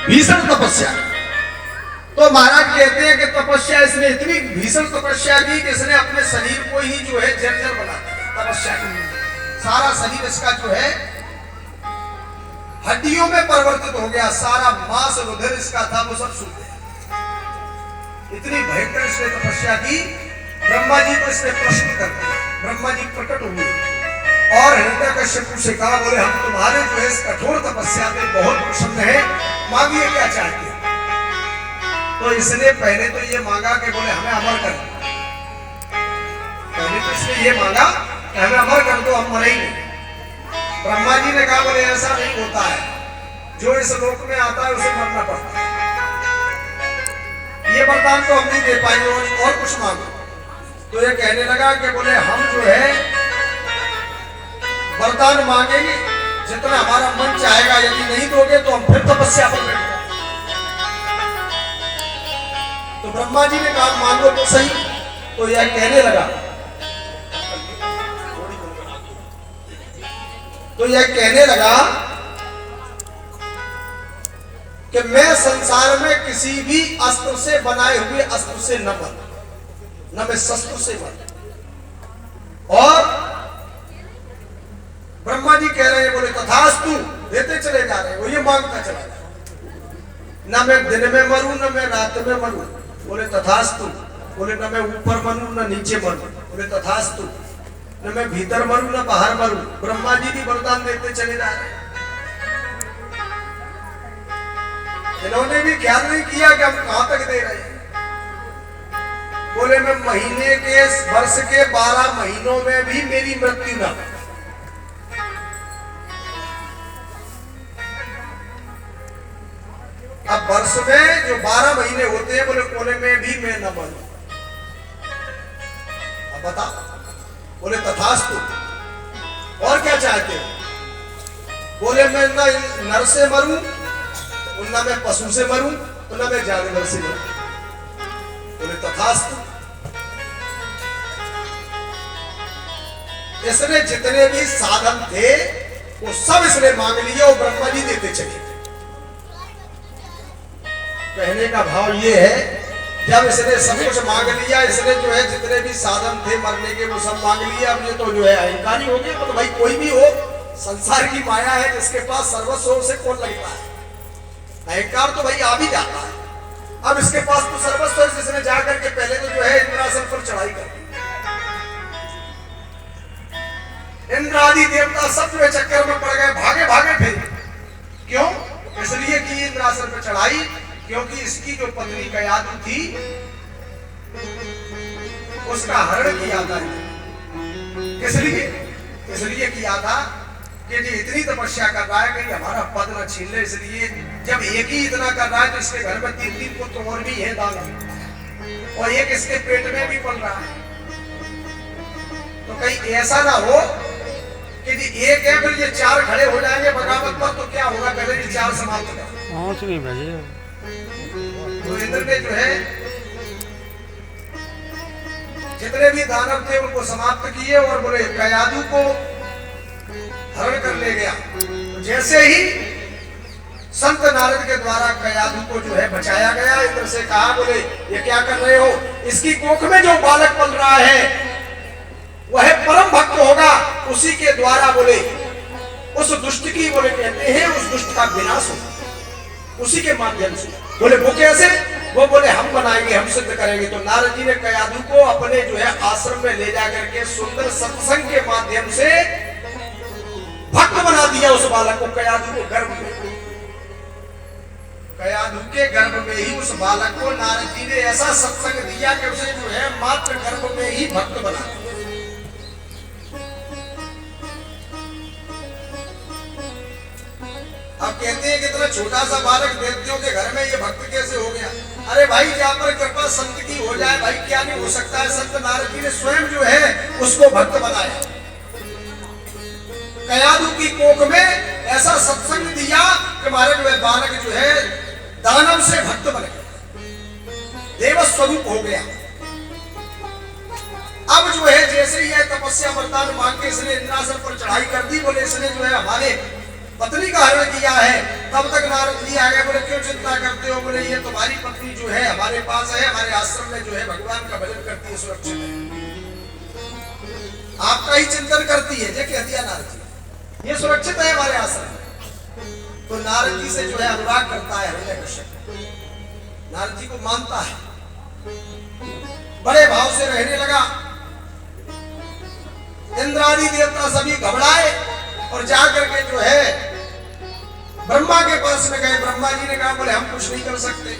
भीषण तपस्या। तो महाराज कहते हैं कि तपस्या इसने इतनी भीषण तपस्या की कि इसने अपने शरीर को ही जो है जर्जर बना दिया तपस्या की। सारा शरीर इसका जो है हड्डियों में परिवर्तित हो गया, सारा मांस रुधिर इसका था वो सब सूख गया। इतनी भयंकर इसने तपस्या की। ब्रह्मा जी को इसने प्रश्न कर दिया। ब्रह्मा जी प्रकट हुए और हिरण्यकश्यप से कहा, बोले हम तुम्हारे जो है इस कठोर तपस्या में बहुत प्रसन्न है, मांगिए क्या चाहते हैं। तो इसने पहले तो ये मांगा कि बोले हमें अमर कर दो। पहले तो इसने ये मांगा कि हमें अमर कर दो, हम मरे ही नहीं। ब्रह्मा जी ने कहा, बोले ऐसा नहीं होता है, जो इस लोक में आता है उसे मरना पड़ता है। ये वरदान तो हम नहीं दे पाएंगे और कुछ मांगो। तो ये कहने लगा कि बोले हम जो है वरदान मांगेंगे जितना हमारा मन चाहेगा, यदि नहीं दोगे तो हम फिर तपस्या पर बैठ जाएंगे। तो ब्रह्मा जी ने कहा मांगो तो सही। तो यह कहने लगा कि मैं संसार में किसी भी अस्त्र से बनाए हुए अस्त्र से न मरूं, न मैं शस्त्र से मरूं। और ब्रह्मा जी कह रहे हैं, बोले तथास्तु, देते चले जा रहे हैं। वो ये मांगता चला जा रहा, न मैं दिन में मरूं न मैं रात में मरूं। बोले तथास्तु। बोले न मैं ऊपर मरूं न नीचे मरूं। बोले तथास्तु। न मैं भीतर मरूं न बाहर मरूं। ब्रह्मा जी भी वरदान देते चले जा रहे हैं। इन्होंने भी ख्याल नहीं किया कि हम कहां तक दे रहे हैं। बोले मैं महीने के वर्ष के 12 महीनों में भी मेरी मृत्यु न हो। अब वर्ष में जो 12 महीने होते हैं, बोले कोने में भी मैं न मरूं। अब बता। बोले तथास्तु। और क्या चाहते हो। बोले मैं न नर से मरूं, न मैं पशु से मरूं, तो न मैं जानवर से मरूं। बोले तथास्तु। इसने जितने भी साधन थे वो सब इसने मांग लिए और ब्रह्मा जी देते चले। कहने का भाव ये है, जब इसने सब कुछ मांग लिया, इसने जो है जितने भी साधन थे मरने के वो सब मांग लिया। अब ये तो जो है अहंकारी हो गया। तो भाई कोई भी हो, संसार की माया है, जिसके पास सर्वस्व उसे कौन लगता है। अहंकार तो भाई आ भी जाता है। अब इसके पास तो सर्वस्व है, जिसने जाकर के पहले तो जो है इंद्रासन पर चढ़ाई कर दी। इंद्र आदि देवता सब जो है चक्कर में पड़ गए, भागे भागे फिर। क्यों। इसलिए कि इंद्रासन पर चढ़ाई, क्योंकि इसकी जो पत्नी कयादु थी उसका हरण किया था। इसलिए किया था कि जी इतनी तपस्या कर रहा है कि हमारा पद न छीन ले। इसलिए जब एक ही इतना कर रहा है तो इसके घर में 3 पुत्र और भी है दानव, और एक इसके पेट में भी पल रहा है। तो कहीं ऐसा ना हो कि जी एक है फिर ये 4 खड़े हो जाएंगे बगावत पर, तो क्या होगा। पहले ये 4 समाप्त कर। तो इंद्र ने जो है जितने भी दानव थे उनको समाप्त किए और बोले कयादु को हरण कर ले गया। जैसे ही संत नारद के द्वारा कयादु को जो है बचाया गया, इंद्र से कहा, बोले ये क्या कर रहे हो। इसकी कोख में जो बालक पल रहा है वह परम भक्त होगा, उसी के द्वारा बोले उस दुष्ट की, बोले कहते हैं उस दुष्ट का विनाश होगा उसी के माध्यम से। बोले वो कैसे। वो बोले हम बनाएंगे, हम सिद्ध करेंगे। तो नारद जी ने कयादु को अपने जो है आश्रम में ले जाकर के सुंदर सत्संग के माध्यम से भक्त बना दिया उस बालक को। कयादु को गर्भ में, कयादु के गर्भ में ही उस बालक को नारद जी ने ऐसा सत्संग दिया कि उसे जो है मात्र गर्भ में ही भक्त बना दिया। अब कहते हैं कि इतना छोटा सा बालक देवतियों के घर में ये भक्त कैसे हो गया। अरे भाई जहाँ पर कृपा संत की हो जाए, भाई क्या नहीं हो सकता है। संत नारद जी ने स्वयं जो है उसको भक्त बनाया। कयादु की कोख में ऐसा सत्संग दिया कि हमारे जो है बालक जो है दानव से भक्त बन गया, देव स्वरूप हो गया। अब जो है जैसे ही तपस्या वरदान मांग के इसने इंद्रासन पर चढ़ाई कर दी। बोले इसने जो है हमारे पत्नी का हरण किया है। तब तक नारद जी आ गए, बोले क्यों चिंता करते हो? बोले ये तुम्हारी पत्नी जो है हमारे पास है, हमारे आश्रम में जो है भगवान का भजन करती है, सुरक्षित है, आपका ही चिंतन करती है। जे कह दिया नारद जी, ये सुरक्षित है हमारे आश्रम में। तो नारद जी से जो है अनुराग करता है हिरण्यकश्यप, नारद जी को मानता है, बड़े भाव से रहने लगा। इंद्रादि देवता सभी घबराए और जाकर के जो है ब्रह्मा के पास में गए। ब्रह्मा जी ने कहा, बोले हम कुछ नहीं कर सकते,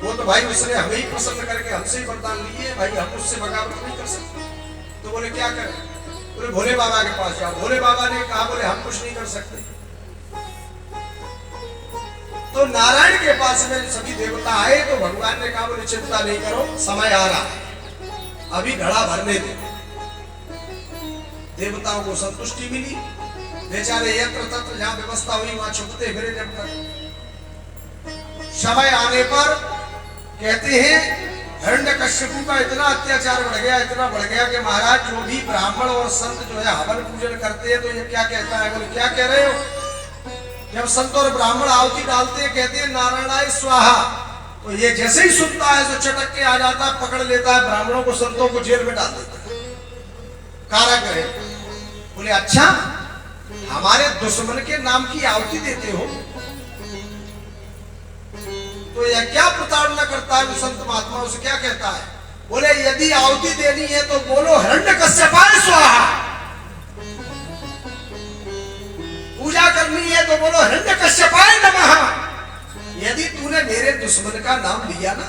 वो तो भाई उसने हमें ही पसंद करके हमसे ही वरदान लिए, भाई हम उससे बगावत नहीं कर सकते। तो बोले क्या करें? बोले भोले बाबा के पास जाओ। भोले बाबा ने कहा, बोले हम कुछ नहीं कर सकते। तो नारायण के पास में सभी देवता आए तो भगवान ने कहा, बोले चिंता नहीं करो, समय आ रहा है, अभी घड़ा भरने दो। देवताओं को संतुष्टि मिली, बेचारे यत्र तत्र जहां व्यवस्था हुई वहां छुपते फिरे। जब तक समय आने पर कहते हैं हिरण्यकश्यपु का इतना अत्याचार बढ़ गया, इतना बढ़ गया कि महाराज जो भी ब्राह्मण और संत जो है हवन पूजन करते हैं तो ये क्या कहता है? बोले क्या कह रहे हो? जब संत और ब्राह्मण आहुति डालते हैं, कहते हैं नारायणाय स्वाहा, तो ये जैसे ही सुनता है तो चटक के आ जाता है, पकड़ लेता है, ब्राह्मणों को संतों को जेल में डाल देता है, कारागृह। बोले अच्छा, हमारे दुश्मन के नाम की आहुति देते हो, तो यह क्या प्रताड़ना करता है? संत महात्माओं से क्या कहता है? बोले यदि आहुति देनी है तो बोलो हिरण्यकश्यपाय स्वाहा, पूजा करनी है तो बोलो हिरण्यकश्यपाय नमः। यदि तूने मेरे दुश्मन का नाम लिया ना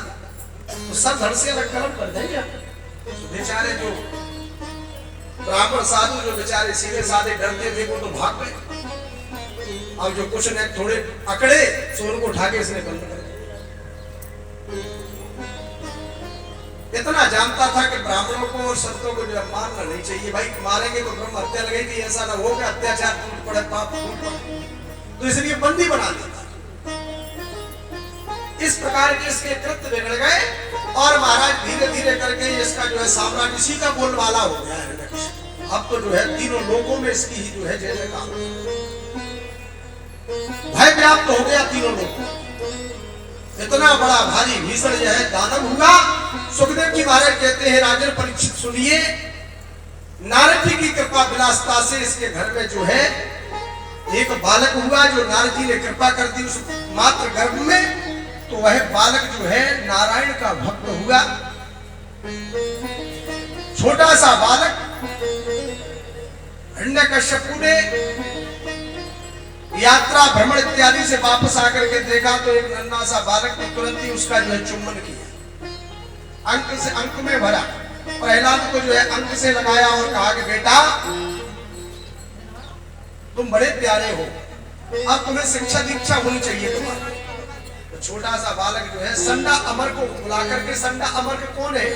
तो सब धड़ से अलग कलम कर देंगे। तो बेचारे जो ब्राह्मण साधु जो बेचारे सीधे साधे डरते थे वो तो भाग गए। अब जो कुछ ने थोड़े अकड़े सो उनको उठा के इसने बंद कर दिया। इतना जानता था कि ब्राह्मणों को और संतों को जो मारना नहीं चाहिए, भाई मारेंगे तो ब्रह्म हत्या लगेगी, ऐसा ना हो कि अत्याचार टूट पड़े, पाप टूट पड़े, तो इसलिए बंदी बना देता। इस प्रकार के इसके कृत्य बिगड़ गए और महाराज धीरे धीरे करके इसका जो है साम्राज्य इसी का बोलबाला हो गया है। अब तो जो है तीनों लोगों में इसकी ही जो है जय जयकार, भय व्याप्त हो गया तीनों लोगों। इतना बड़ा भारी भीषण जो है दानव हुआ। सुखदेव जी महाराज कहते हैं, राजन परीक्षित सुनिए, नारद जी की कृपा विलासता से इसके घर में जो है एक बालक हुआ, जो नारद जी ने कृपा कर दी उस मात्र गर्भ में, तो वह बालक जो है नारायण का भक्त हुआ। छोटा सा बालक हिरण्यकश्यपु ने यात्रा भ्रमण इत्यादि से वापस आकर के देखा तो एक नन्हा सा बालक ने तुरंत ही उसका जो है चुम्बन किया, अंक से अंक में भरा, प्रहलाद को जो है अंक से लगाया और कहा कि बेटा तुम बड़े प्यारे हो, अब तुम्हें शिक्षा दीक्षा होनी चाहिए तुम्हारी। तो छोटा सा बालक जो है संडा अमर को बुला करके, संडा अमर के कौन है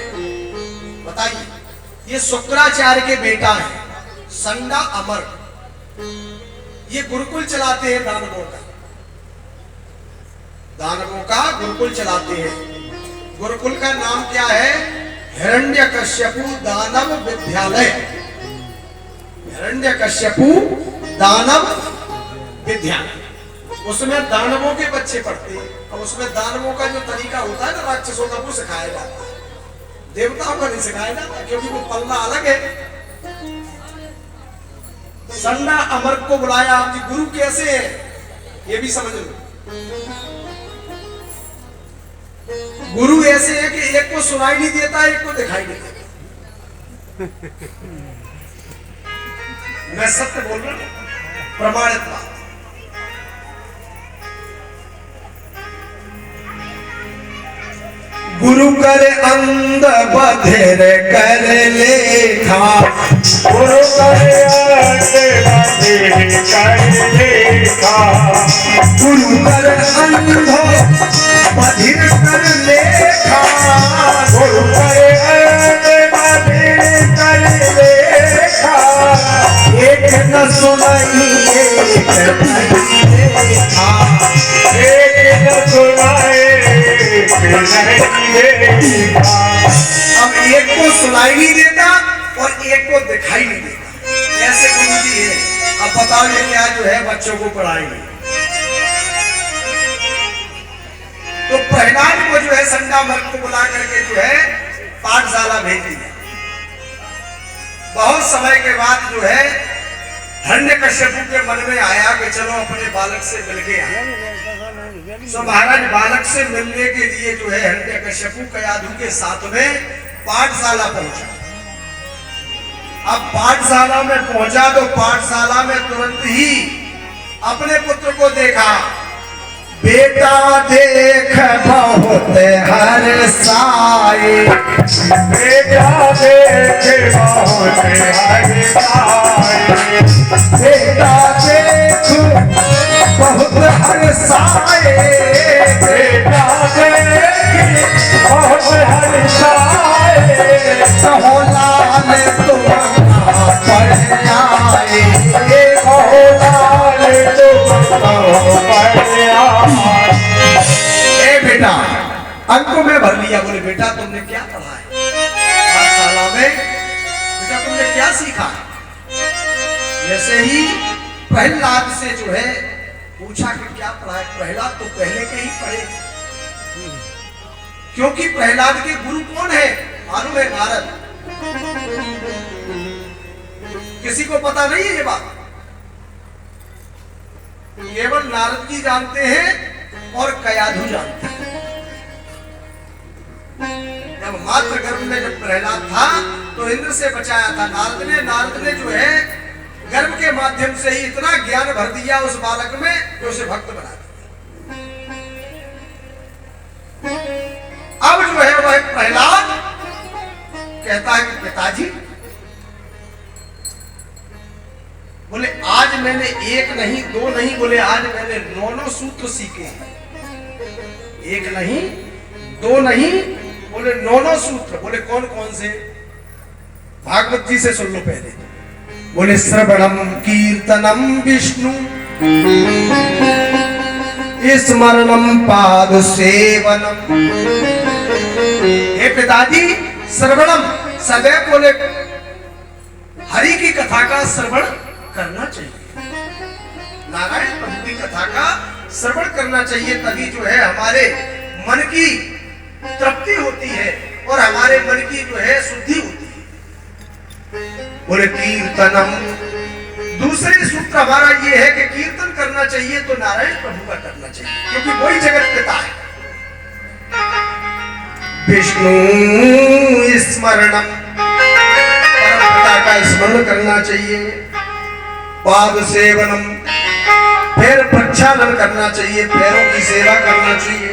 बताइए? ये शुक्राचार्य के बेटा है संडा अमर। ये गुरुकुल चलाते हैं दानवों का गुरुकुल चलाते हैं। गुरुकुल का नाम क्या है? हिरण्यकश्यपु दानव विद्यालय। हिरण्यकश्यपु दानव विद्यालय, उसमें दानवों के बच्चे पढ़ते हैं। और उसमें दानवों का जो तरीका होता है ना, राक्षसों का, वो सिखाया जाता है, देवताओं का नहीं सिखाया जाता, क्योंकि वो पल्ला अलग है। संडा अमर को बुलाया, आपकी गुरु कैसे है ये भी समझ लो। गुरु ऐसे है कि एक को सुनाई नहीं देता, एक को दिखाई नहीं देता। मैं सत्य बोल रहा हूं, प्रमाणित बात। गुरु कर अंध बधिर कर लेखा, गुरु कर अंध बधिर कर लेखा, गुरु कर अंध बधिर कर लेखा, गुरु कर अंध बधिर कर लेखा। एक न सुनाई एक नहीं देखा, एक न सुनाए नहीं देखा। अब एक को सुनाई नहीं देता और एक को दिखाई नहीं देता। ऐसे गुरु जी है। अब बताओ ये क्या जो है बच्चों को पढ़ाएंगे। तो प्रहलाद को जो है संडा मर्ग को बुला करके जो है पाठशाला भेज दिया। बहुत समय के बाद जो है हिरण्यकश्यप के मन में आया कि चलो अपने बालक से मिल के आए। तो महाराज बालक से मिलने के लिए जो है हिरण्यकश्यप कयाधु के साथ में पाठशाला पहुंचा। अब पाठशाला में पहुंचा तो पाठशाला में तुरंत ही अपने पुत्र को देखा। बेटा देख बहुत हर्षाए, बेटा देख बहुत हर्षाए, बेटा देख बहुत हर्षाए, बेटा देख बहुत हर्षाए, कहो लाल तुम पढ़ आए, कहो लाल तुम पढ़ आए। ए बेटा अंक में भर लिया। बोले बेटा तुमने क्या पढ़ा है पाठशाला में, बेटा तुमने क्या सीखा। जैसे ही प्रहलाद से जो है पूछा कि क्या पढ़ा है, प्रहलाद तो पहले के ही पढ़े, क्योंकि प्रहलाद के गुरु कौन है मालूम है, नारद। किसी को पता नहीं है ये बात, केवल नारद जी जानते हैं और कयाधु जानते हैं। जब मात्र गर्भ में जब प्रहलाद था तो इंद्र से बचाया था नारद ने जो है गर्भ के माध्यम से ही इतना ज्ञान भर दिया उस बालक में कि उसे भक्त बना दिया। अब जो है वह प्रहलाद कहता है कि पिताजी, बोले आज मैंने एक नहीं दो नहीं, बोले आज मैंने 9 सूत्र सीखे हैं। एक नहीं दो नहीं, बोले 9 सूत्र। बोले कौन कौन से, भागवत जी से सुन लो पहले। बोले श्रवणम कीर्तनम विष्णु स्मरणम पाद सेवनम। हे पिताजी श्रवणम, सदैव बोले हरि की कथा का श्रवण करना चाहिए, नारायण प्रभु की कथा का श्रवण करना चाहिए, तभी जो है हमारे मन की तृप्ति होती है और हमारे मन की जो है शुद्धि होती है। बोले कीर्तनम, दूसरे सूत्र हमारा ये है कि कीर्तन करना चाहिए तो नारायण प्रभु का करना चाहिए, क्योंकि वही जगत पिता है। विष्णु स्मरणम, परम पिता का स्मरण करना चाहिए। पाद सेवनम, पैर प्रक्षालन करना चाहिए, पैरों की सेवा करना चाहिए।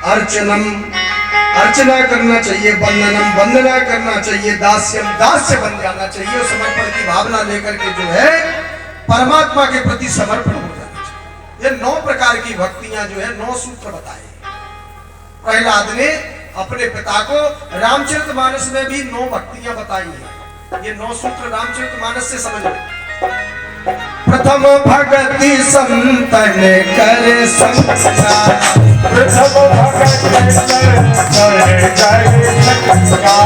अर्चनम, अर्चना करना चाहिए। वंदनम, वंदना करना चाहिए। दास्यम, दास्य बन जाना चाहिए और समर्पण की भावना लेकर के जो है परमात्मा के प्रति समर्पण हो जाना चाहिए। ये 9 प्रकार की भक्तियां जो है 9 सूत्र बताए प्रहलाद ने अपने पिता को। रामचरितमानस में भी 9 भक्तियां बताई हैं। ये 9 सूत्र रामचरितमानस से समझ लो। प्रथम भगति संतन कर संगा, प्रथम भगति संतन कर संगा,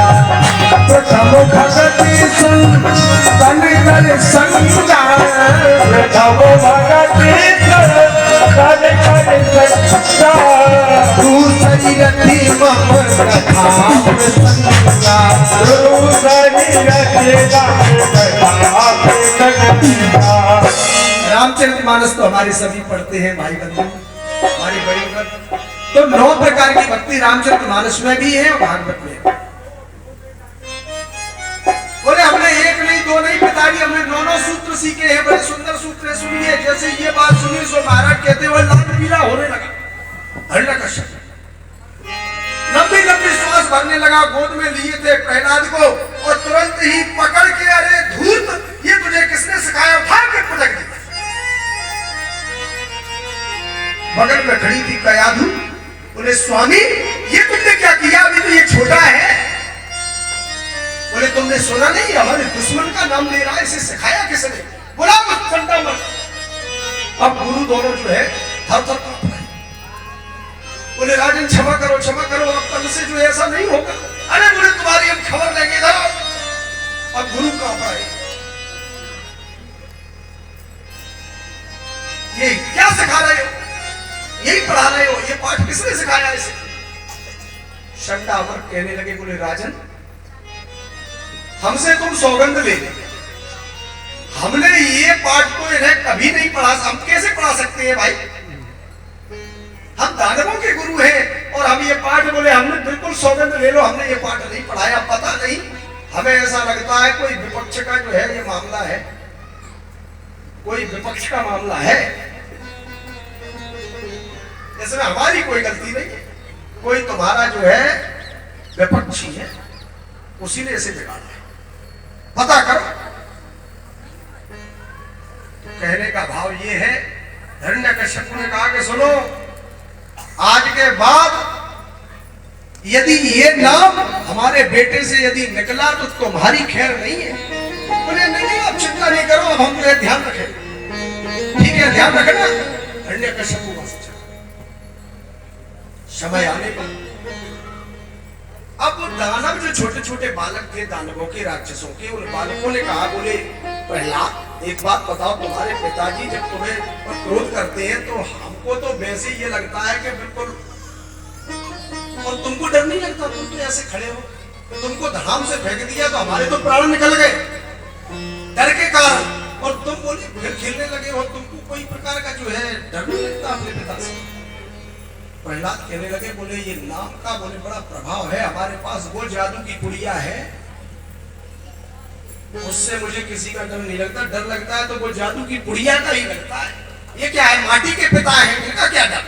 प्रथम भगति संतन कर संगा, प्रथम भगति संतन कर संगा, दूसरी रति मम कथा प्रसंगा, दूसरी रति मम कथा प्रसंगा। रामचरितमानस तो हमारे सभी पढ़ते हैं भाई बंधु, हमारी बड़ी उम्र। तो 9 प्रकार की भक्ति रामचरितमानस में भी है और भागवत में। बोले हमने एक नहीं दो नहीं पिताजी, हमने 9 सूत्र सीखे हैं। बड़े सुंदर सूत्र है, सुनिए। जैसे ये बात सुनी सो महाराज कहते हुए लाल पीला होने लगा हिरण्यकश्यप, लंबी लंबी श्वास भरने लगा। गोद में लिए थे प्रहलाद को और तुरंत ही पकड़ के, अरे धूर्त, ये तुझे किसने सिखाया, उठा के पटक दिया। बगल में खड़ी थी कयाधु। बोले स्वामी ये तुमने क्या किया, अभी तो ये छोटा है। बोले तुमने सुना नहीं, हमारे दुश्मन का नाम ले रहा है, इसे सिखाया किसने। बोला मत संता मत। अब गुरु दोनों जो है थर थर कांप रहे। बोले राजन क्षमा करो अब कल से जो ऐसा नहीं होगा। अरे बोले तुम्हारी हम खबर लेंगे। अब गुरु कांप रहे। ये क्या सिखा रहे हो, यही पढ़ा रहे हो, ये पाठ किसने सिखाया इसे? शंडावर कहने लगे, बोले राजन हमसे तुम सौगंध ले, हमने ये पाठ तो इन्हें कभी नहीं पढ़ा, हम कैसे पढ़ा सकते हैं भाई? हम दानवों के गुरु हैं और हम ये पाठ, बोले हमने बिल्कुल सौगंध ले लो, हमने ये पाठ नहीं पढ़ाया। पता नहीं, हमें ऐसा लगता है कोई विपक्ष का जो है ये मामला है, कोई विपक्ष का मामला है, इसमें हमारी कोई गलती नहीं है, कोई तुम्हारा जो है विपक्षी है, उसी ने इसे बिगाड़ा है, पता करो। कहने का भाव ये है, हिरण्यकश्यप ने कहा कि सुनो, आज के बाद यदि ये नाम हमारे बेटे से यदि निकला तो तुम्हारी खैर नहीं है। बोले नहीं, आप चिंता नहीं करो, अब हम जो है ध्यान रखें। ठीक है, ध्यान रखना। हिरण्यकश्यप को समय आने पर अब वो दानव जो छोटे छोटे बालक थे, दानवों के, राक्षसों के, उन बालकों ने कहा, बोले प्रहलाद एक बात बताओ, तुम्हारे पिताजी जब तुम्हें क्रोध करते हैं तो हमको तो वैसे ये लगता है कि बिल्कुल, और तुमको डर नहीं लगता? तुम तो ऐसे खड़े हो, तुमको धाम से फेंक दिया तो हमारे तो प्राण निकल गए डर के कारण, और तुम बोले फिर खेलने लगे हो, तुमको कोई प्रकार का जो है डर नहीं लगता अपने पिता से? प्रहलाद कहने लगे, बोले ये नाम का बोले बड़ा प्रभाव है, हमारे पास वो जादू की पुड़िया है, उससे मुझे किसी का डर नहीं लगता, डर लगता है तो वो जादू की पुड़िया का ही लगता है। ये क्या है, माटी के पिता है, इनका क्या डर?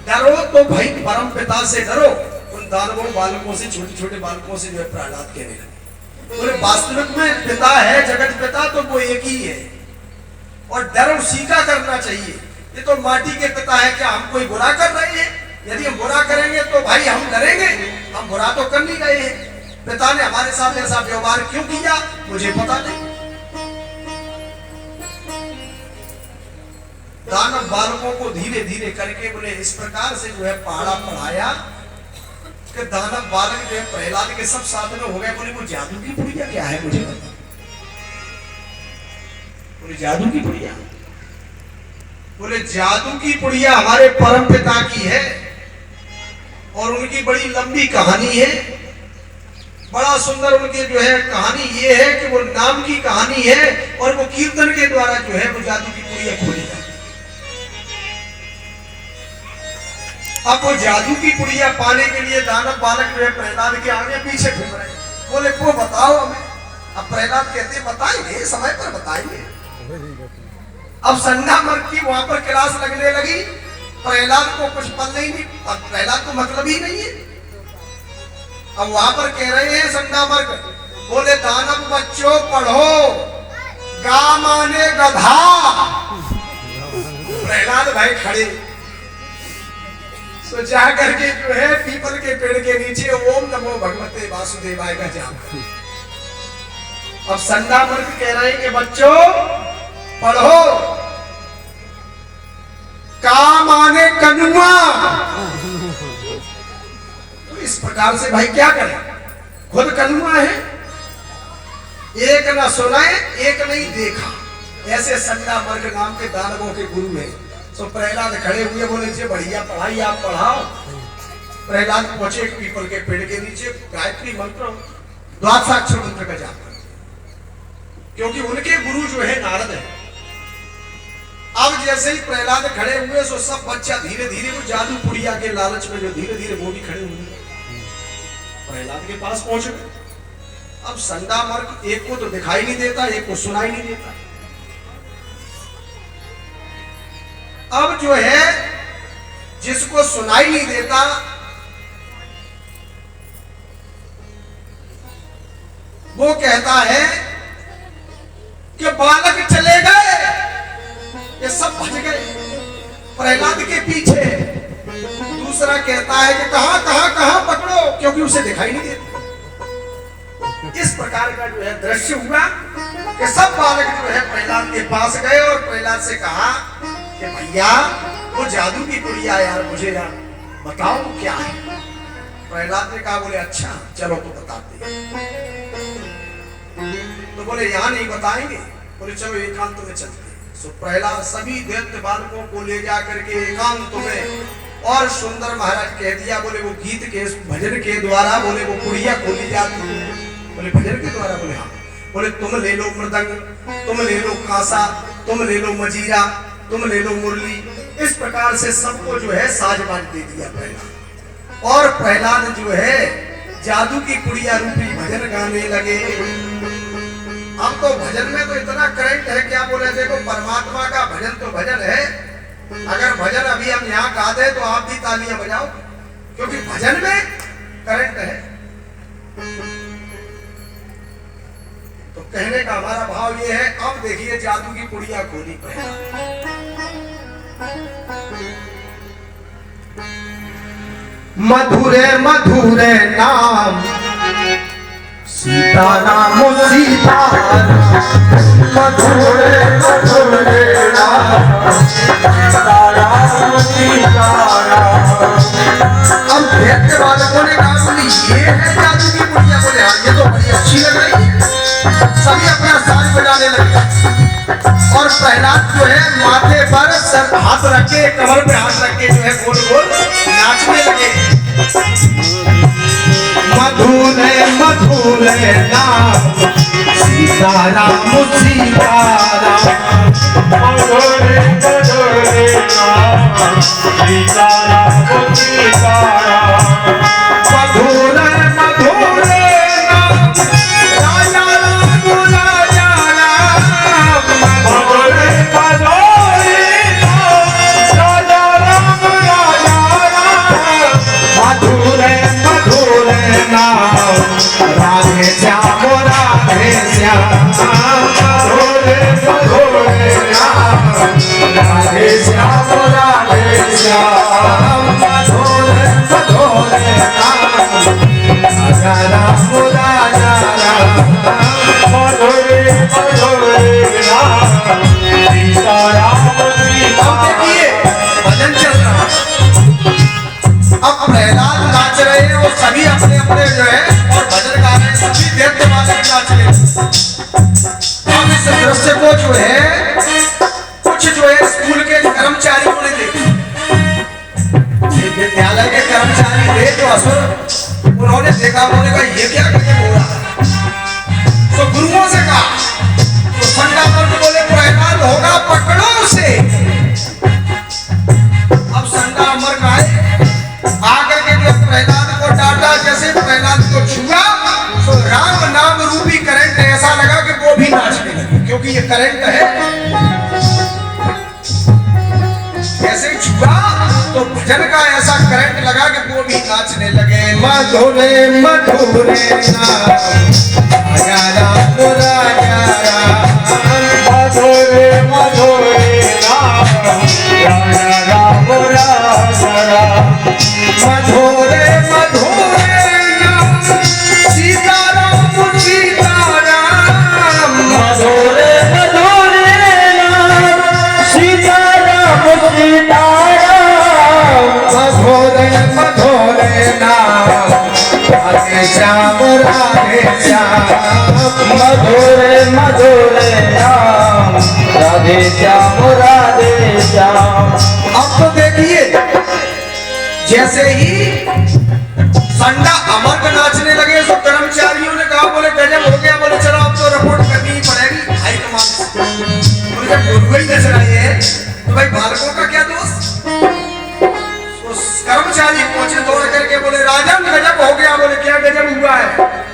डरो तो भाई परम पिता से डरो। उन दानवों बालकों से, छोटे छोटे बालकों से जो है प्रहलाद कहने लगे, बोले वास्तविक में पिता है जगत पिता तो वो एक ही है, और डर उसी का करना चाहिए। ये तो माटी के पिता है, क्या हम कोई बुरा कर रहे हैं? यदि हम बुरा करेंगे तो भाई हम डरेंगे, हम बुरा तो कर नहीं रहे हैं। पिता ने हमारे साथ ऐसा व्यवहार क्यों किया मुझे पता नहीं। दानव बालकों को धीरे धीरे करके बोले इस प्रकार से जो है पहाड़ा पढ़ाया कि दानव बालक जो है प्रहलाद के सब साथ में हो गए। बोले वो जादू की पुड़िया क्या है मुझे बता। बोले जादू की पुड़िया, बोले जादू की पुड़िया हमारे परम पिता की है और उनकी बड़ी लंबी कहानी है। बड़ा सुंदर उनकी जो है कहानी ये है कि वो नाम की कहानी है और वो कीर्तन के द्वारा जो है वो जादू की पुड़िया खोली जाती। अब वो जादू की पुड़िया पाने के लिए दानव बालक जो है प्रहलाद के आगे पीछे घूम रहे। बोले वो बताओ हमें। अब प्रहलाद कहते बताएंगे, समय पर बताएंगे। अब संध्या मर्ग की वहां पर क्लास लगने लगी। प्रहलाद को कुछ पल नहीं, प्रहलाद को मतलब ही नहीं है। अब वहां पर कह रहे हैं संध्या मर्ग, बोले दानव बच्चों पढ़ो, गा माने गधा। प्रहलाद भाई खड़े तो जा करके जो है पीपल के पेड़ के नीचे ओम नमो भगवते वासुदेवाय का जाप। अब संध्या मर्ग कह रहे हैं कि बच्चों पढ़ो, का माने कनुआ। तो इस प्रकार से भाई क्या करें, खुद कनुआ है, एक ना सुनाए एक नहीं देखा। ऐसे संध्या मर्ग नाम के दानवों के गुरु हैं। तो प्रहलाद खड़े हुए बोले जी बढ़िया पढ़ाई आप पढ़ाओ। प्रहलाद पहुंचे पीपल के पेड़ के नीचे, गायत्री मंत्र द्वादशाक्षर मंत्र का जाप कर, क्योंकि उनके गुरु जो है नारद है। अब जैसे ही प्रहलाद खड़े हुए सो सब बच्चा धीरे धीरे वो जादू पुड़िया के लालच में जो धीरे धीरे वो भी खड़े हुए प्रहलाद के पास पहुंच गए। अब संध्या मर्ग एक को तो दिखाई नहीं देता, एक को सुनाई नहीं देता। अब जो है जिसको सुनाई नहीं देता वो कहता है कि बालक चले गए, ये सब भज गए प्रहलाद के पीछे। दूसरा कहता है कि कहां कहां कहां पकड़ो, क्योंकि उसे दिखाई नहीं देता। इस प्रकार का जो है दृश्य हुआ कि सब बालक जो है प्रहलाद के पास गए और प्रहलाद से कहा कि भैया वो जादू की पुड़िया यार मुझे यार बताओ क्या है। प्रहलाद ने कहा बोले अच्छा चलो तो बताते हैं। तो बोले यहाँ नहीं बताएंगे। बोले चलो एकांत में चलते हैं। सो प्रहलाद सभी दैत्य बालकों को ले जा करके एकांत में और सुंदर महाराज कह दिया, बोले वो गीत के भजन के द्वारा बोले वो कुड़िया खोली जाती है। बोले भजन के द्वारा? बोले हाँ। बोले तुम ले लो मृदंग, तुम ले लो कांसा, तुम ले लो मजीरा, तुम ले लो मुरली। इस प्रकार से सबको जो है साजबाज दे दिया प्रहलाद। और प्रहलाद जो है जादू की कुड़िया रूपी भजन गाने लगे। अब तो भजन में तो इतना करंट है, क्या बोले, देखो परमात्मा का भजन तो भजन है। अगर भजन अभी हम यहाँ गा दे तो आप भी तालियां बजाओ, क्योंकि भजन में करंट है। तो कहने का हमारा भाव ये है, अब देखिए जादू की कुड़िया खोली प्रहलाद। मधुरे मधुरे नाम सीताराम सीताराम, मधुरे मधुरे नाम सीताराम सीताराम। अब दैत्य बालकों ने कहा, बोले ये है जादू की कुड़िया? बोले हाँ, ये तो बड़ी अच्छी लग रही है। सभी अपना साज बजाने लगे और प्रहलाद जो है माथे पर सर हाथ रख के, कमर पे हाथ रख के जो है गोल गोल नाचने लगे। मधुरे मधुरे नाम सीताराम सीताराम, मधुरे मधुरे नाम सीताराम सीताराम। मधुरे मधुरे नाम राजा राम राजा राम, मधुरे मधुरे नाम राजा राम राजा राम। मधुरे मधुरे नाम राधे श्याम राधे श्याम, मधुरे मधुरे नाम राधे श्याम राधे श्याम। मधुरे मधुरे नाम राजा राम राजा राम, मधुरे मधुरे नाम सीताराम अब सीताराम। देखिए भजन चल रहा है। अब प्रहलाद नाच रहे हैं और सभी अपने अपने जो है और भजन गा रहे हैं, सभी दैत्य बालक नाच रहे हैं। अब इस दृश्य को जो है कुछ जो है स्कूल के कर्मचारियों ने देखा, विद्यालय के कर्मचारी थे जो असुर, उन्होंने देखा, उन्होंने कहा ये क्या गजब हो रहा है। तो गुरुओं से कहा, तो संडा पर बोले प्रहलाद होगा, पकड़ो उसे। अब संडा अमर का आकर के जो प्रहलाद को डांटा, जैसे प्रहलाद को छुआ तो राम नाम रूपी करंट ऐसा लगा कि वो भी नाचने लगे, क्योंकि ये करंट है। जैसे ही छुआ तो भजन का ऐसा करंट लगा कि वो भी नाचने लगे। मधुरे मधुरे नाम राजा राम राजा राम, मधुरे मधुरे नाम राजा राम राजा राम। मधुरे मधुरे नाम सीताराम सीताराम, मधुरे मधुरे नाम सीताराम सीताराम। मधुरे मधुरे नाम राधे श्याम राधे श्याम, मधुरे मधुरे नाम राधे श्याम राधे श्याम। अब तो देखिए जैसे ही संडा अमर का नाचने लगे तो कर्मचारियों ने कहा, बोले गजब हो गया। बोले चलो अब तो रिपोर्ट करनी ही पड़ेगी हाईकमान से। बोले जब गुरु ही नजर आए हैं तो भाई बालकों का क्या दोष। तो कर्मचारी पहुंचे दौड़ करके, बोले राजन गजब हो गया। बोले क्या गजब हुआ है?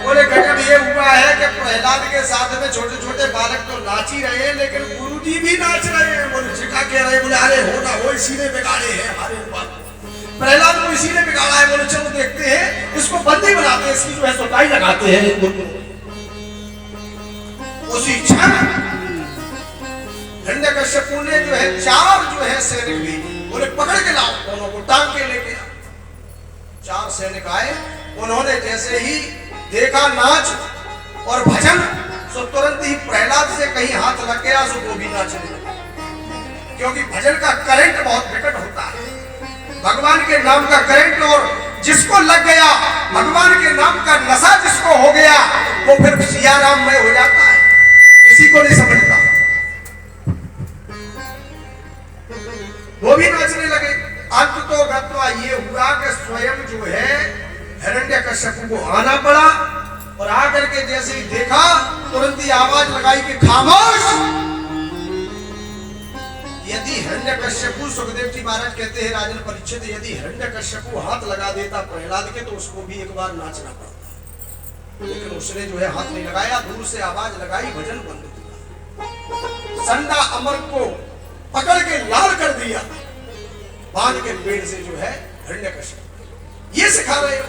बोले गजब ये हुआ है कि प्रहलाद के साथ में छोटे छोटे बालक तो नाच ही रहे हैं, लेकिन गुरुजी भी नाच रहे हैं। बोले चिका कह रहे, बोले अरे होना हो, इसी ने बिगाड़े हैं हमारे ऊपर, प्रहलाद को इसी ने बिगाड़ा है। बोले चलो देखते हैं, इसको बंदी बनाते हैं, इसकी जो है सोताई लगाते हैं। उसी क्षण हिरण्यकश्यप ने जो है 4 जो है सैनिक भी, बोले पकड़ के लाओ, दोनों को टांग के लेके आओ। 4 सैनिक आए, उन्होंने जैसे ही देखा नाच और भजन, तो तुरंत ही प्रहलाद से कहीं हाथ लग गया, सो वो भी नाचने लगे, क्योंकि भजन का करंट बहुत विकट होता है। भगवान के नाम का करंट, और जिसको लग गया भगवान के नाम का नशा जिसको हो गया, वो फिर सिया राम में हो जाता है, किसी को नहीं समझता। वो भी नाचने लगे। अंत तो गत्वा ये हुआ कि स्वयं जो है हिरण्यकश्यप को आना पड़ा और आकर के जैसे ही देखा तुरंत ही आवाज लगाई कि खामोश। यदि हिरण्यकश्यप, सुखदेव जी महाराज कहते हैं राजन परीक्षित, यदि हिरण्यकश्यप हाथ लगा देता प्रहलाद के तो उसको भी एक बार नाचना पड़ता, लेकिन उसने जो है हाथ नहीं लगाया, दूर से आवाज लगाई, भजन बंद हुआ। संडा अमर को पकड़ के लाल कर दिया बांध के पेड़ से जो है हिरण्यकश्यप। ये सिखा रहे हो।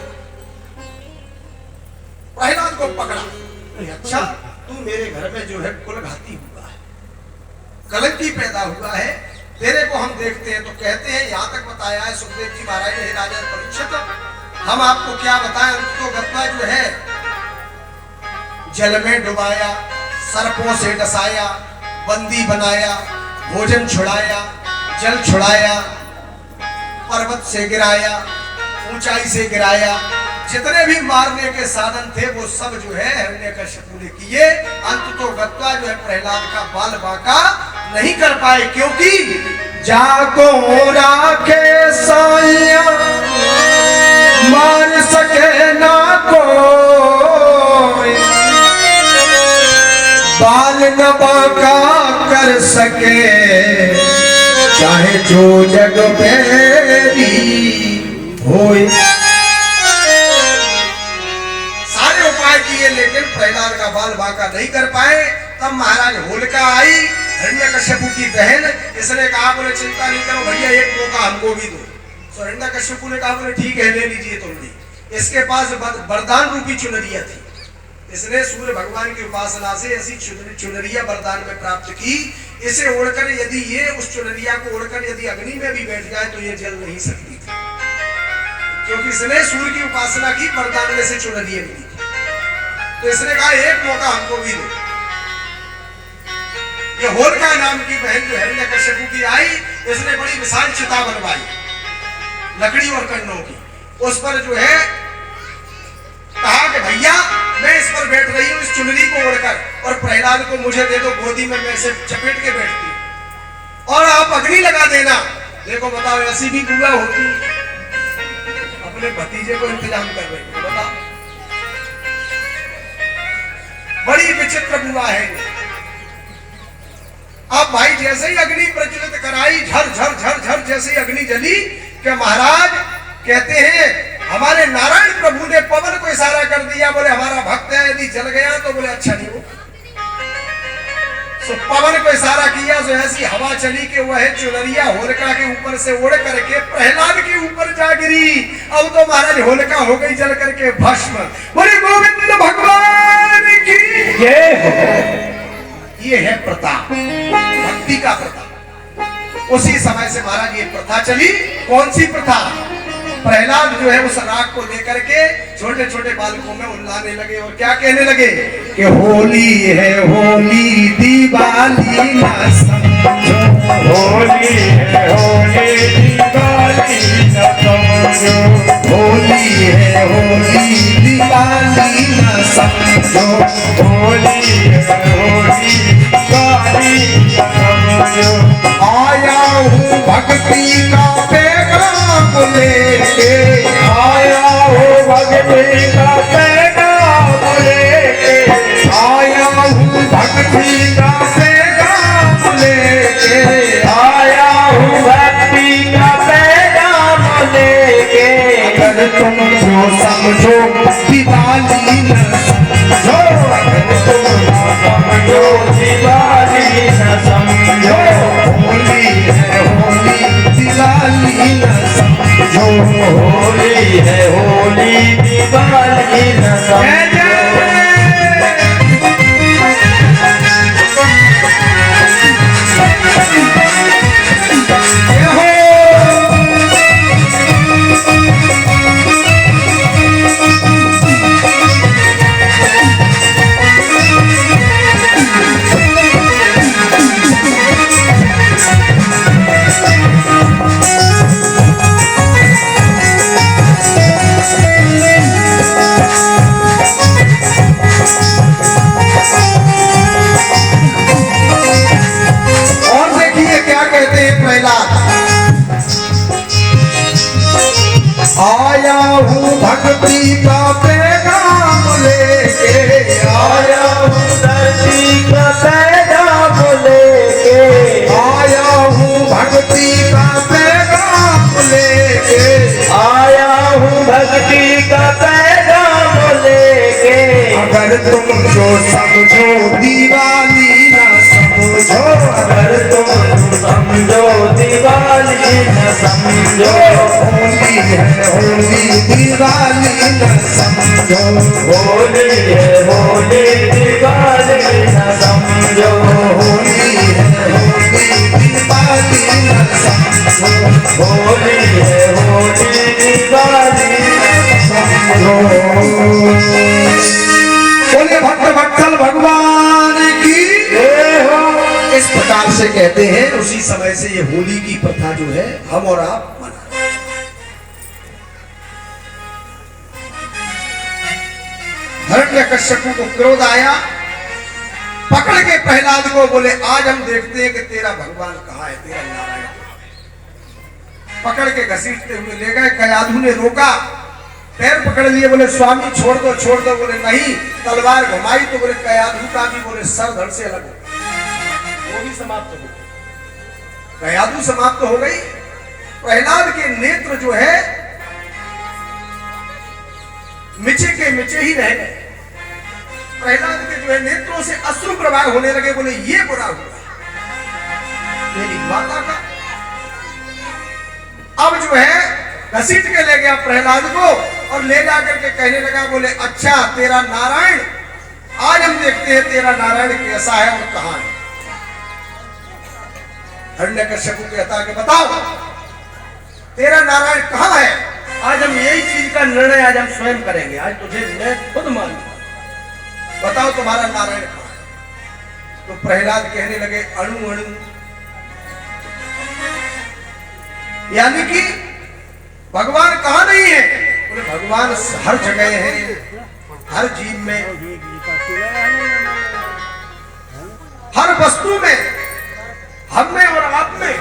प्रहलाद को पकड़ा, अच्छा तू मेरे घर में जो है कुलघाती हुआ है, कलंकी पैदा हुआ है, तेरे को हम देखते हैं। तो कहते हैं यहां तक बताया है सुखदेव जी महाराज ने, राजा परीक्षित हम आपको क्या बताएं। तो गत्वा जो है जल में डुबाया, सर्पों से डसाया, बंदी बनाया, भोजन छुड़ाया, जल छुड़ाया, पर्वत से गिराया, ऊंचाई से गिराया, जितने भी मारने के साधन थे वो सब जो है हिरण्यकश्यप ने किए। अंत तो गत्वा जो है प्रहलाद का बाल बांका नहीं कर पाए, क्योंकि जाको राखे साया मार सके ना कोई, बाल न बांका कर सके चाहे जो जग मेरी होए। किए लेकिन प्रहलाद का बाल बांका नहीं कर पाए। तब महाराज होलिका आई, हिरण्यकश्यप की बहन, इसने कहा बोले चिंता नहीं करो भैया, एक मौका हमको भी दो। तो हिरण्यकश्यप ने कहा बोले ठीक है ले लीजिए तुम भी। इसके पास वरदान रूपी चुनरिया थी, इसने सूर्य भगवान की उपासना से ऐसी चुनरिया वरदान में प्राप्त की। इसे ओढ़कर यदि ये उस चुनरिया को ओढ़कर यदि अग्नि में भी बैठ जाए तो ये जल नहीं सकती थी, क्योंकि इसने सूर्य की उपासना की, वरदान में से चुनरिया मिली। तो इसने कहा एक मौका हमको भी दो। ये होलिका नाम की बहन जो हिरण्यकश्यप की आई, इसने बड़ी विशाल चिता बनवाई लकड़ी और कन्नों की। उस पर जो है कहा कि भैया मैं इस पर बैठ रही हूं इस चुनरी को ओढ़कर, और प्रहलाद को मुझे दे दो गोदी में, मैं इसे चपेट के बैठती हूं और आप अग्नि लगा देना। देखो बताओ ऐसी भी बुआ होती, अपने भतीजे को इंतजाम कर रही है, बताओ बड़ी विचित्र बुआ है। अब भाई जैसे ही अग्नि प्रज्वलित कराई, झर झर झर झर जैसे ही अग्नि जली कि महाराज कहते हैं हमारे नारायण प्रभु ने पवन को इशारा कर दिया, बोले हमारा भक्त है, यदि जल गया तो बोले अच्छा नहीं हो। तो पवन को इशारा किया, तो ऐसी हवा चली कि वह चुनरिया होलिका के ऊपर से उड़ करके प्रहलाद के ऊपर जा गिरी। अब तो महाराज होलिका हो गई जल करके भस्म। बोले गोविंद भगवान की ये है प्रताप, भक्ति का प्रताप। उसी समय से महाराज ये प्रथा चली। कौन सी प्रथा? प्रहलाद जो है उस राग को लेकर के छोटे छोटे बालकों में उल्लाने लगे और क्या कहने लगे कि होली है होली दिवाली ना समझो, होली है होली दिवाली न समझो, होली है होली दिवाली ना समझो, होली है होली दिवाली न समझो। आया हूँ भक्ति का पैगाम लेके, आया हो भक्ति का पैगाम लेके, आया हूँ भक्ति का पैगाम लेके, आया हूँ भक्ति का पैगाम लेके। अगर तुम जो समझो दिवाली न समझो, तुम ना समझो दिवाली न समझो, होली है होली दिवाली न समझो, होली है होली दिवाली न समझो। का पैगाम लेके आया हूँ धरती का पैगाम लेके, आया हूँ भक्ति का पैगाम लेके, आया हूँ भक्ति का पैगाम लेके। अगर तुम जो समझो दिवाली ना समझो, अगर तुम समझो दिवाली न समझो, होली है होली दिवाली न समझो, होली है होली दिवाली न समझो, होली है होली दिवाली न समझो, होली है होली दिवाली न समझो। बोले भक्त भक्तल भगवान की जय हो। इस प्रकार से कहते हैं। उसी समय से ये होली की प्रथा जो है हम और आप मनाते हैं। हिरण्यकश्यप को क्रोध आया, पकड़ के प्रहलाद को बोले आज हम देखते हैं कि तेरा भगवान कहाँ है, तेरा नारायण कहाँ है। पकड़ के घसीटते हुए ले गए। कयाधु ने रोका, पैर पकड़ लिए, बोले स्वामी छोड़ दो छोड़ दो। बोले नहीं। तलवार घुमाई तो बोले कयाधु का भी बोले सर धड़ से अलग हो गया, वो भी समाप्त हो गई। कयाधु समाप्त हो गई। प्रहलाद के नेत्र जो है मिचे के मिचे ही रह गए। प्रहलाद के जो है नेत्रों से अश्रु प्रवाह होने लगे। बोले ये बुरा हुआ मेरी माता का। अब जो है घसीट के ले गया प्रहलाद को और ले जाकर के कहने लगा, बोले अच्छा तेरा नारायण, आज हम देखते हैं तेरा नारायण कैसा है और कहां है। हिरण्यकश्यप कहता है कि बताओ तेरा नारायण कहां है। आज हम यही चीज का निर्णय आज हम स्वयं करेंगे। आज तुझे मैं खुद मानूंगा, बताओ तुम्हारा नारायण कहां है। तो प्रहलाद कहने लगे अणु अणु, यानी कि भगवान कहां नहीं है। बोले भगवान हर जगह है, हर जीव में, हर वस्तु में, हम में और आप में,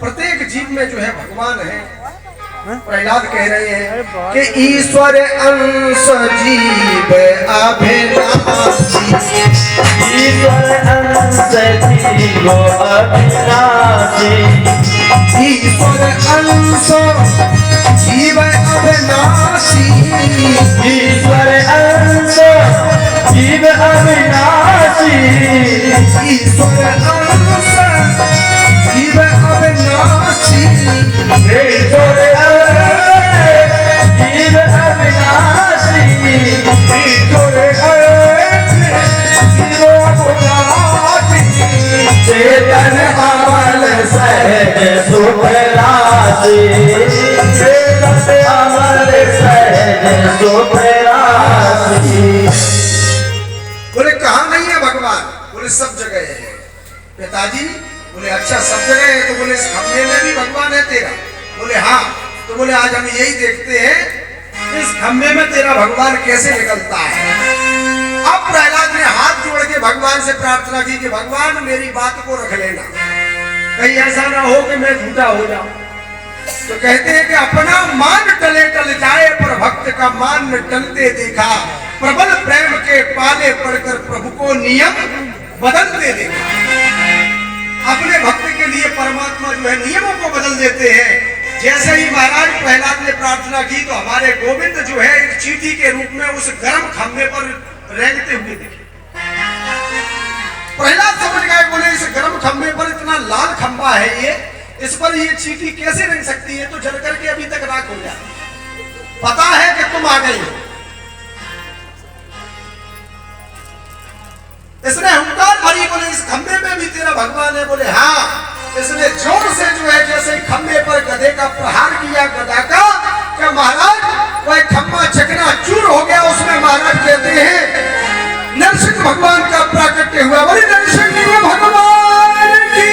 प्रत्येक जीव में जो है भगवान है। प्रहलाद कह रहे हैं कि ईश्वर अंश जीव अभिनाशी, ईश्वर अंश जीव अविनाशी, ईश्वर अंश जीव अविनाशी, ईश्वर अंश जीव अविनाशी, ईश्वर अंश जीव अविनाशी, ईश्वर अंश जीव अविनाशी, ईश्वर अंश जीव अविनाशी, चेतन अमल सहज सुख राशि, चेतन अमल सहज सुख राशि। बोले कहां नहीं है भगवान। बोले सब जगह है पिताजी। बोले अच्छा सब जगह है, तो बोले इस खंभे में भी भगवान है तेरा। बोले हाँ। तो बोले आज हम यही देखते हैं इस खंभे में तेरा भगवान कैसे निकलता है। अब प्रहलाद ने हाथ जोड़ के भगवान से प्रार्थना की कि भगवान मेरी बात को रख लेना, कहीं ऐसा ना हो कि मैं झूठा हो जाऊं। तो कहते हैं कि अपना मान टले टल जाए पर भक्त का मान न टलते देखा, प्रबल प्रेम के पाले पड़कर प्रभु को नियम बदलते देखा। अपने भक्त के लिए परमात्मा जो है नियमों को बदल देते हैं। जैसे ही महाराज प्रहलाद ने प्रार्थना की तो हमारे गोविंद जो है एक चींटी के रूप में उस गर्म खंभे पर रेंगते हुए दिखे। प्रहलाद समझ गए, बोले इस गर्म खंभे पर इतना लाल खंभा है ये, इस पर ये चींटी कैसे रेंग सकती है, तो जल करके अभी तक राख हो जाए। पता है कि तुम आ गई हो। इसने हुंकार भरी, बोले इस खंभे में भी तेरा भगवान है। बोले हाँ। इसने जोर से जो है जैसे खंभे पर गधे का प्रहार किया गदा का, क्या महाराज वह खंभा चकना चूर हो गया। उसमें महाराज कहते हैं नरसिंह भगवान का प्राकट्य हुआ। बोले नरसिंह भगवान की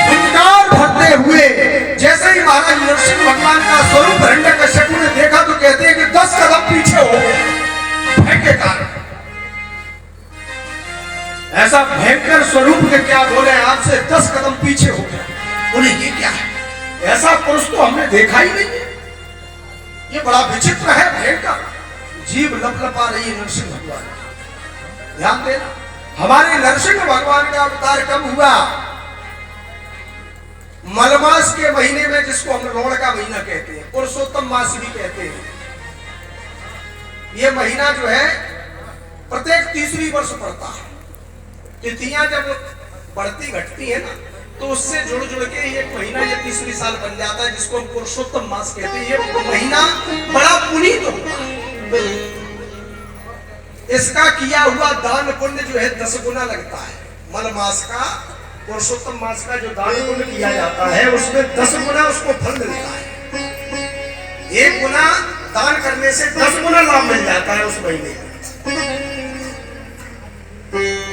हुंकार भरते हुए जैसे ही महाराज नरसिंह भगवान का स्वरूप हिरण्यकश्यप ने देखा तो कहते हैं कि 10 कदम पीछे हो गए भय के कारण। ऐसा भयंकर स्वरूप के क्या बोले आपसे 10 कदम पीछे हो गया। बोले ये क्या है, ऐसा पुरुष तो हमने देखा ही नहीं। ये बड़ा विचित्र है, भयंकर। जीव लपलपा रही है नरसिंह भगवान की। ध्यान देना, हमारे नरसिंह भगवान का अवतार कब हुआ? मलमास के महीने में, जिसको हम रोड़ का महीना कहते हैं, पुरुषोत्तम मास भी कहते हैं। ये महीना जो है प्रत्येक तीसरी वर्ष पड़ता है। तिथियां जब बढ़ती घटती है ना, तो उससे जुड़ जुड़ के एक महीना ये तीसरी साल बन जाता है, जिसको हम पुरुषोत्तम मास कहते हैं। ये महीना बड़ा पुनीत होता है। इसका किया हुआ दान पुण्य जो है 10 गुना लगता है। मल मास का, पुरुषोत्तम मास का जो दान पुण्य किया जाता है, उसमें 10 गुना उसको फल मिलता है। 1 गुना दान करने से 10 गुना लाभ मिल जाता है उस महीने में।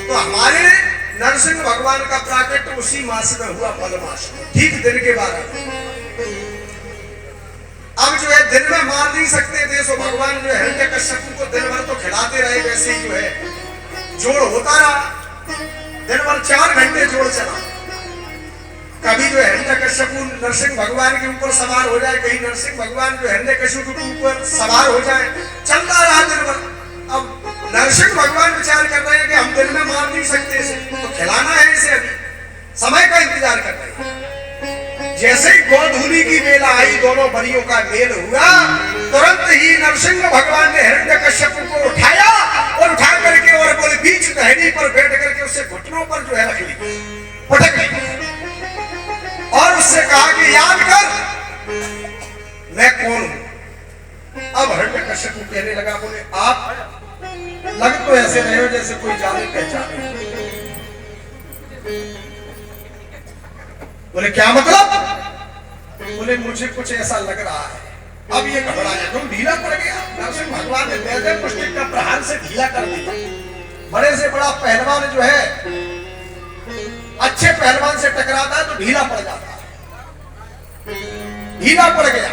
तो हमारे नरसिंह भगवान का प्राकट्य उसी मास में हुआ, मल मास में, ठीक दिन के 12 में। अब जो है दिन में मार नहीं सकते थे, सो भगवान जो है हिरण्यकश्यप को दिन भर तो खिलाते रहे। वैसे ही जो है जोड़ होता रहा, दिन भर 4 घंटे जोड़ चला। कभी जो है हिरण्यकश्यप नरसिंह भगवान के ऊपर सवार हो जाए, कहीं नरसिंह भगवान जो हिरण्यकश्यप के ऊपर सवार हो जाए, चलता रहा दिन भर। अब नरसिंह भगवान विचार कर रहे हैं कि हम दिन में मार नहीं सकते इसे, तो खिलाना है इसे, अभी समय का इंतजार कर रहे हैं। जैसे ही गोधूली की बेला आई, दोनों बलियों का मेल हुआ, तुरंत ही नरसिंह भगवान ने हिरण्यकश्यप को उठाया और उठा करके और बोले बीच टहनी पर बैठ करके उससे घुटनों पर जो है रख ली, पटक ली, और उससे कहा कि याद कर मैं कौन हूं। अब हिरण्यकश्यप कहने लगा, बोले आप लग तो ऐसे रहे हो जैसे कोई जाने पहचाने। बोले क्या मतलब? बोले मुझे कुछ ऐसा लग रहा है। अब ये घबराया, तुम ढीला पड़ गया। नरसिंह भगवान ने वैद्य पुष्टि का प्रहार से ढीला कर दिया। बड़े से बड़ा पहलवान जो है अच्छे पहलवान से टकराता है तो ढीला पड़ जाता है, ढीला पड़ गया।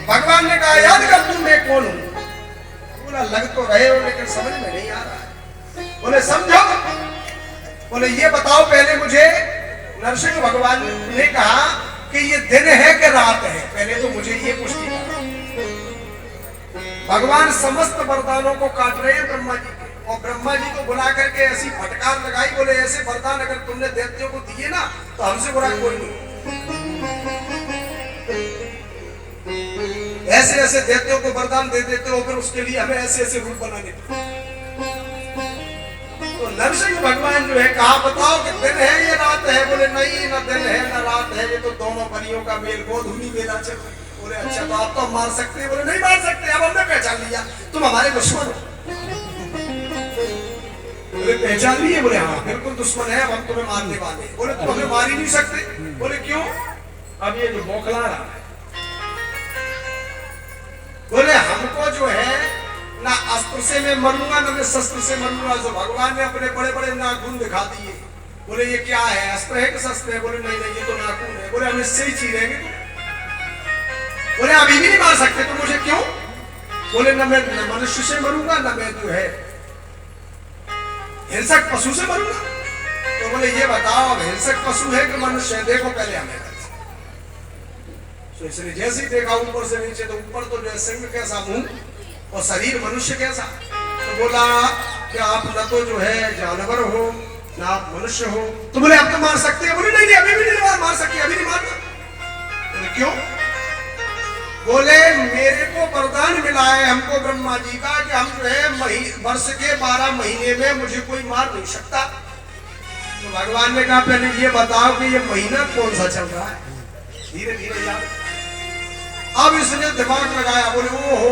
भगवान ने कहा याद कर तू मैं कौन हूं। बोला लग तो रहे हो लेकिन समझ में नहीं आ रहा है। बोले समझो। बोले ये बताओ पहले मुझे। नरसिंह भगवान ने कहा कि ये दिन है कि रात है, पहले तो मुझे ये पुष्टि करो। भगवान समस्त वरदानों को काट रहे हैं ब्रह्मा जी के, और ब्रह्मा जी को बुला करके ऐसी फटकार लगाई, बोले ऐसे वरदान अगर तुमने दैत्यों को दिए ना तो हमसे बुरा कोई नहीं। ऐसे ऐसे दैत्यों को वरदान दे देते हो, फिर उसके लिए हमें ऐसे ऐसे रूप बनाने पड़ते। तो नरसिंह भगवान जो है कहा बताओ कि दिन है या रात है। बोले नहीं, ना दिन है ना रात है, ये तो दोनों बलियों का मेल, गोधूली मेला चल रही है। बोले अच्छा तो आप तो मार सकते हैं। बोले नहीं मार सकते, अब हमने पहचान लिया तुम हमारे दुश्मन हो। बोले पहचान लिए? बोले हाँ बिल्कुल दुश्मन है, अब हम तुम्हें मारने वाले। बोले तुम हमें मार ही नहीं सकते। बोले क्यों? अब ये जो बौखला रहा है। बोले हमको जो है ना अस्त्र से मैं मरूंगा ना मैं शस्त्र से मरूंगा। जो भगवान ने अपने बड़े बड़े नाखून दिखा दिए। बोले ये क्या है, अस्त्र है कि शस्त्र है? बोले नहीं नहीं ये तो नाखून है। बोले हम इससे ही चीरेंगे तुम। बोले अभी भी नहीं मार सकते तो मुझे क्यों? बोले ना मैं मनुष्य से मरूंगा ना मैं जो है हिंसक पशु से मरूंगा। तो बोले ये बताओ अब हिंसक पशु है कि मनुष्य है? देखो पहले हमें। तो इसने जैसे ही देखा ऊपर से नीचे, तो ऊपर तो जो है सिंह कैसा मुंह और शरीर मनुष्य कैसा। तो बोला कि आप न तो जो है जानवर हो ना आप मनुष्य हो। तो बोले अब तो मार सकते हैं। बोले नहीं नहीं अभी भी नहीं मार सकते, अभी नहीं मारना। बोले क्यों? बोले मेरे को वरदान मिला है हमको ब्रह्मा जी का कि हम जो है वर्ष के 12 महीने में मुझे कोई मार नहीं सकता। तो भगवान ने कहा पहले ये बताओ कि ये महीना कौन सा चल रहा है। धीरे धीरे याद। अब इसने दिमाग लगाया। बोले ओहो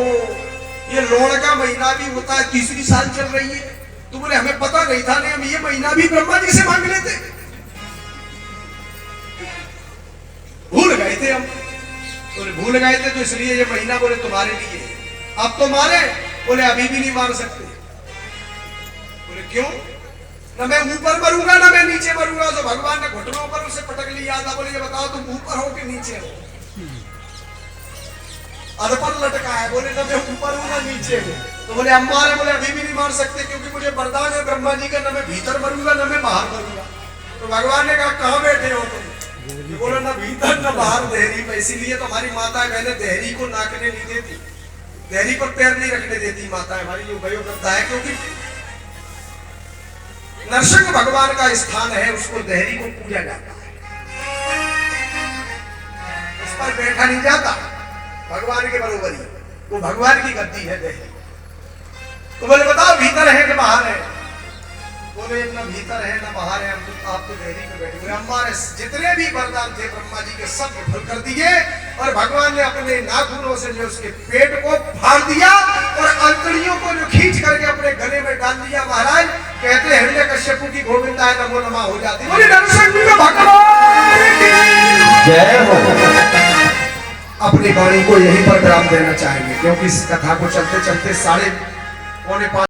ये लोड़ का महीना भी होता है, तीसरी साल चल रही है। तो बोले हमें पता नहीं था, नहीं हम ये महीना भी ब्रह्मा जी से मांग लेते, भूल गए थे हम। बोले भूल गए थे तो इसलिए ये महीना बोले तुम्हारे लिए। अब तो मारे? बोले अभी भी नहीं मार सकते। बोले क्यों? ना मैं ऊपर मरूंगा ना मैं नीचे मरूंगा। तो भगवान ने घुटनों पर उसे पटक लिया था। बोले ये बताओ तुम ऊपर हो कि नीचे हो? अधपर लटका है। बोले ना मैं ऊपर हूं ना नीचे हूं। तो बोले हम मारे? बोले अभी भी नहीं मार सकते क्योंकि मुझे वरदान है ब्रह्मा जी का, ना मैं भीतर मरूंगा ना मैं बाहर मरूंगा। तो भगवान ने कहा कहां बैठे हो तुम? बोला ना भीतर न बाहर देहरी में, इसीलिए तो हमारी माता बहने देहरी को नाकने नहीं देती, देहरी पर पैर नहीं रखने देती माता हमारी, जो भयो करता है, क्योंकि नरसिंह भगवान का स्थान है, उसको देहरी को पूजा जाता है, उस पर बैठा नहीं जाता भगवान के बरोबरी, वो भगवान की गद्दी है देहरी। तो बोले बताओ भीतर है कि बाहर है? बोले न भीतर है न बाहर है, हम तो आप तो देहरी में बैठे हुए। हमारे जितने भी वरदान थे ब्रह्मा जी के सब विफल कर दिए, और भगवान ने अपने नाखूनों से जो उसके पेट को फाड़ दिया और अंतड़ियों को जो खींच करके अपने गले में डाल दिया। महाराज कहते हैं हिरण्यकश्यप की गोविंदाय नमो नमः हो जाती। बोले नरसिंह भगवान की जय हो। अपनी वाणी को यहीं पर विराम देना चाहेंगे, क्योंकि इस कथा को चलते चलते 5:30